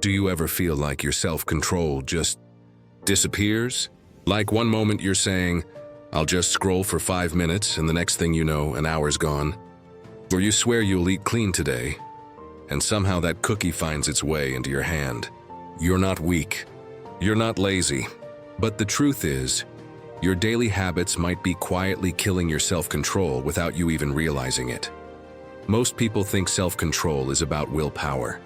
Do you ever feel like your self-control just disappears? Like one moment you're saying, I'll just scroll for 5 minutes, and the next thing you know, an hour's gone. Or you swear you'll eat clean today, and somehow that cookie finds its way into your hand. You're not weak. You're not lazy. But the truth is, your daily habits might be quietly killing your self-control without you even realizing it. Most people think self-control is about willpower.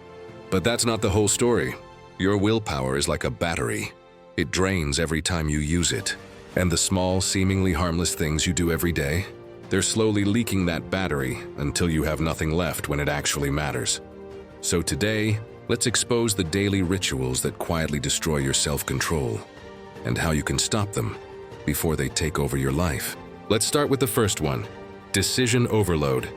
But that's not the whole story. Your willpower is like a battery. It drains every time you use it. And the small, seemingly harmless things you do every day, they're slowly leaking that battery until you have nothing left when it actually matters. So today, let's expose the daily rituals that quietly destroy your self-control and how you can stop them before they take over your life. Let's start with the first one, decision overload.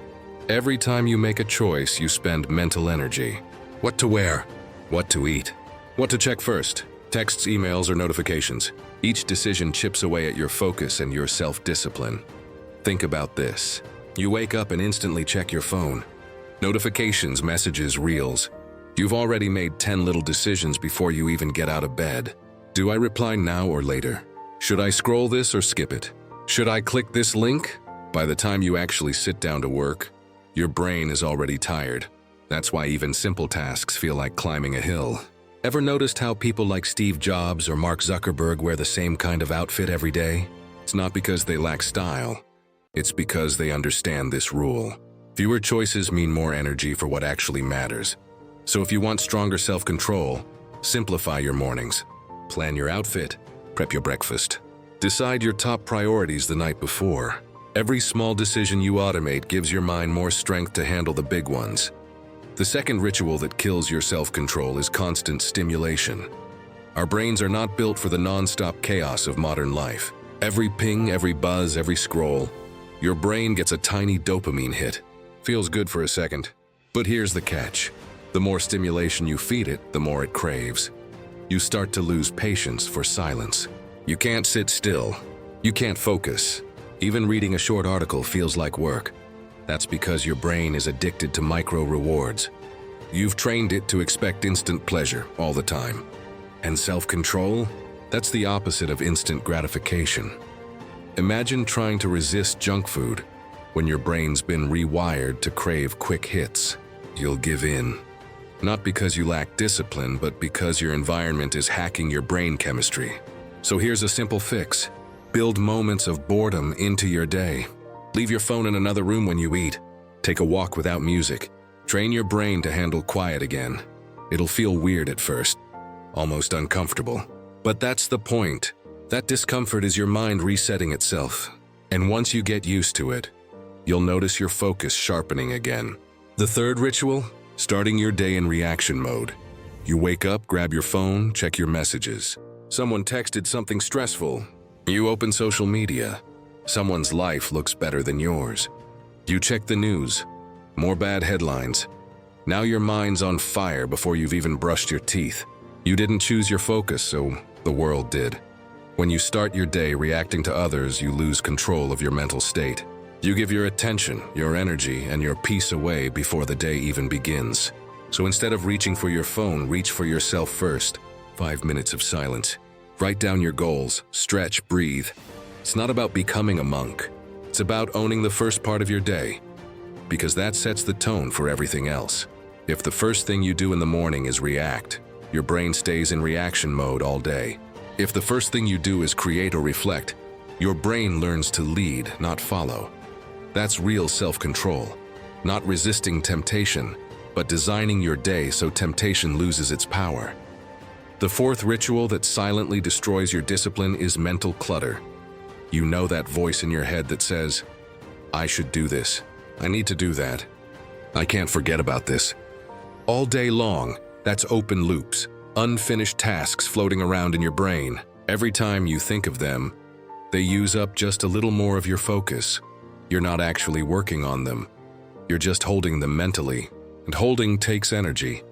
Every time you make a choice, you spend mental energy. What to wear, what to eat, what to check first, texts, emails, or notifications. Each decision chips away at your focus and your self-discipline. Think about this. You wake up and instantly check your phone. Notifications, messages, reels. You've already made 10 little decisions before you even get out of bed. Do I reply now or later? Should I scroll this or skip it? Should I click this link? By the time you actually sit down to work, your brain is already tired. That's why even simple tasks feel like climbing a hill. Ever noticed how people like Steve Jobs or Mark Zuckerberg wear the same kind of outfit every day? It's not because they lack style. It's because they understand this rule. Fewer choices mean more energy for what actually matters. So if you want stronger self-control, simplify your mornings. Plan your outfit. Prep your breakfast. Decide your top priorities the night before. Every small decision you automate gives your mind more strength to handle the big ones. The second ritual that kills your self-control is constant stimulation. Our brains are not built for the non-stop chaos of modern life. Every ping, every buzz, every scroll, your brain gets a tiny dopamine hit. Feels good for a second. But here's the catch. The more stimulation you feed it, the more it craves. You start to lose patience for silence. You can't sit still. You can't focus. Even reading a short article feels like work. That's because your brain is addicted to micro rewards. You've trained it to expect instant pleasure all the time. And self-control? That's the opposite of instant gratification. Imagine trying to resist junk food when your brain's been rewired to crave quick hits. You'll give in. Not because you lack discipline, but because your environment is hacking your brain chemistry. So here's a simple fix. Build moments of boredom into your day. Leave your phone in another room when you eat. Take a walk without music. Train your brain to handle quiet again. It'll feel weird at first, almost uncomfortable. But that's the point. That discomfort is your mind resetting itself. And once you get used to it, you'll notice your focus sharpening again. The third ritual? Starting your day in reaction mode. You wake up, grab your phone, check your messages. Someone texted something stressful. You open social media. Someone's life looks better than yours. You check the news. More bad headlines. Now your mind's on fire before you've even brushed your teeth. You didn't choose your focus, so the world did. When you start your day reacting to others, you lose control of your mental state. You give your attention, your energy, and your peace away before the day even begins. So instead of reaching for your phone, reach for yourself first. 5 minutes of silence. Write down your goals, stretch, breathe. It's not about becoming a monk. It's about owning the first part of your day, because that sets the tone for everything else. If the first thing you do in the morning is react, your brain stays in reaction mode all day. If the first thing you do is create or reflect, your brain learns to lead, not follow. That's real self-control. Not resisting temptation, but designing your day so temptation loses its power. The fourth ritual that silently destroys your discipline is mental clutter. You know that voice in your head that says, I should do this. I need to do that. I can't forget about this. All day long, that's open loops, unfinished tasks floating around in your brain. Every time you think of them, they use up just a little more of your focus. You're not actually working on them. You're just holding them mentally, and holding takes energy.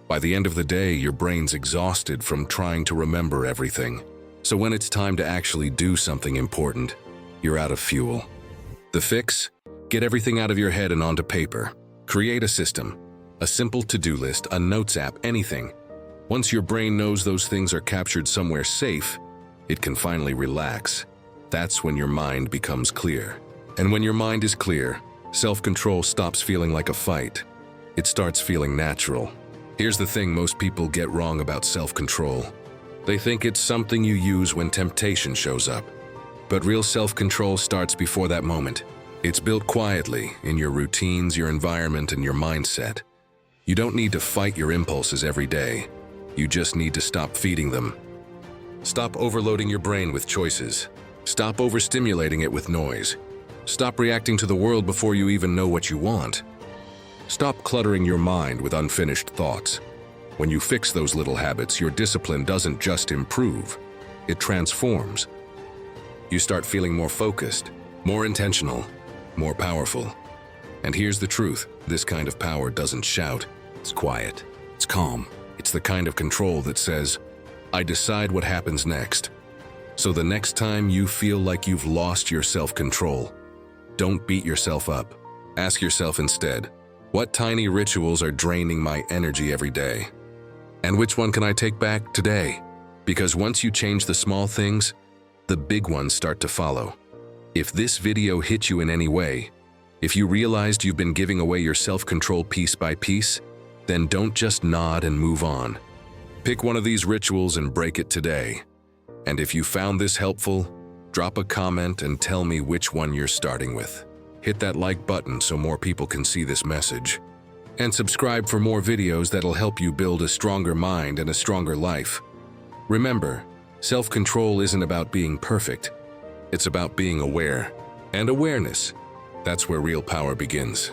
By the end of the day, your brain's exhausted from trying to remember everything. So when it's time to actually do something important, you're out of fuel. The fix? Get everything out of your head and onto paper. Create a system, a simple to-do list, a notes app, anything. Once your brain knows those things are captured somewhere safe, it can finally relax. That's when your mind becomes clear. And when your mind is clear, self-control stops feeling like a fight. It starts feeling natural. Here's the thing most people get wrong about self-control. They think it's something you use when temptation shows up. But real self-control starts before that moment. It's built quietly in your routines, your environment, and your mindset. You don't need to fight your impulses every day. You just need to stop feeding them. Stop overloading your brain with choices. Stop overstimulating it with noise. Stop reacting to the world before you even know what you want. Stop cluttering your mind with unfinished thoughts. When you fix those little habits, your discipline doesn't just improve, it transforms. You start feeling more focused, more intentional, more powerful. And here's the truth, this kind of power doesn't shout. It's quiet, it's calm. It's the kind of control that says, I decide what happens next. So the next time you feel like you've lost your self-control, don't beat yourself up. Ask yourself instead, what tiny rituals are draining my energy every day? And which one can I take back today? Because once you change the small things, the big ones start to follow. If this video hit you in any way, if you realized you've been giving away your self-control piece by piece, then don't just nod and move on. Pick one of these rituals and break it today. And if you found this helpful, drop a comment and tell me which one you're starting with. Hit that like button so more people can see this message. And subscribe for more videos that'll help you build a stronger mind and a stronger life. Remember, self-control isn't about being perfect. It's about being aware. And awareness, that's where real power begins.